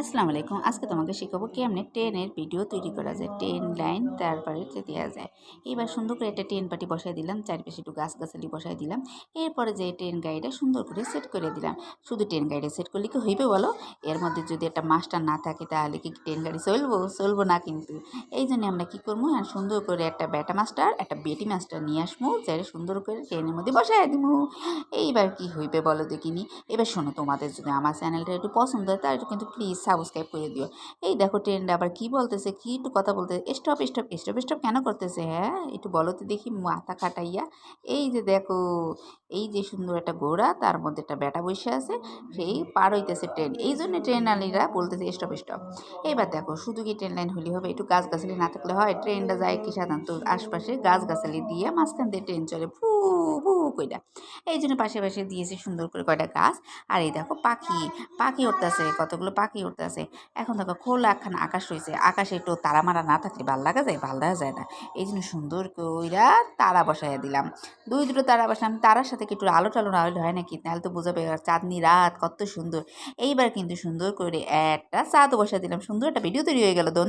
আসসালামু আলাইকুম। আজকে তোমাকে শিখাবো কেমনে ট্রেনের ভিডিও তৈরি করা যায়। ট্রেন লাইন তারপরে দেওয়া যায়। এবার সুন্দর করে একটা ট্রেন পার্টি বসায় দিলাম, চারপাশে একটু গাছগাছালি বসায় দিলাম। এরপরে যে ট্রেন গাড়িটা সুন্দর করে সেট করে দিলাম। শুধু ট্রেন গাড়িটা সেট করলে কি হইবে বলো? এর মধ্যে যদি একটা মাস্টার না থাকে তাহলে কি ট্রেন গাড়ি চলবো? চলবো না কিন্তু। এই জন্য আমরা কি করবো, আর সুন্দর করে একটা ব্যাটা মাস্টার একটা বেটি মাস্টার নিয়ে আসবো, যাই সুন্দর করে ট্রেনের মধ্যে বসায় দিব। এইবার কি হইবে বলো দেখিনি। এবার শোনো, তোমাদের যদি আমার চ্যানেলটা একটু পছন্দ হয় তাহলে কিন্তু প্লিজ সাবস্ক্রাইব করে দিও। এই দেখো ট্রেনটা আবার কি বলতেছে, কি একটু কথা বলতে, স্টপ স্টপ স্টপ স্টপ কেন করতেছে? হ্যাঁ, একটু বলো তো দেখি মাথা খাটাইয়া। এই যে দেখো, এই যে সুন্দর একটা ঘোড়া, তার মধ্যে একটা ব্যাটা বসে আছে, সেই পার হইতেছে ট্রেন। এই জন্য ট্রেন আলীরা বলতেছে স্টপ স্টপ। এবার দেখো, শুধু কি ট্রেন লাইন হলে হবে? একটু গাছগাছালি না থাকলে হয়? ট্রেনটা যায় কি সাধারণত আশপাশে গাছগাছালি দিয়ে, মাঝখান দিয়ে ট্রেন চলে ফু ফু কইরা। এই জন্য পাশে পাশে দিয়েছি সুন্দর করে কয়টা গাছ। আর এই দেখো পাখি, পাখি উঠতেছে, কতগুলো পাখি উঠতেছে। এখন দেখো খোলা একখান আকাশ রয়েছে, আকাশে একটু তারা মারা না থাকলে ভাল লাগা যায়? ভাল লাগা যায় না। এই জন্য সুন্দর কইরা তারা বসাইয়া দিলাম। দুটো তারা বসালাম, তারার সাথে কি একটু আলো টালো না হলে হয় নাকি? নাহলে তো বোঝাবে চাঁদনি রাত কত সুন্দর। এইবার কিন্তু সুন্দর করে একটা চাঁদও বসাই দিলাম, সুন্দর একটা ভিডিও তৈরি হয়ে গেল। ধন্যবাদ।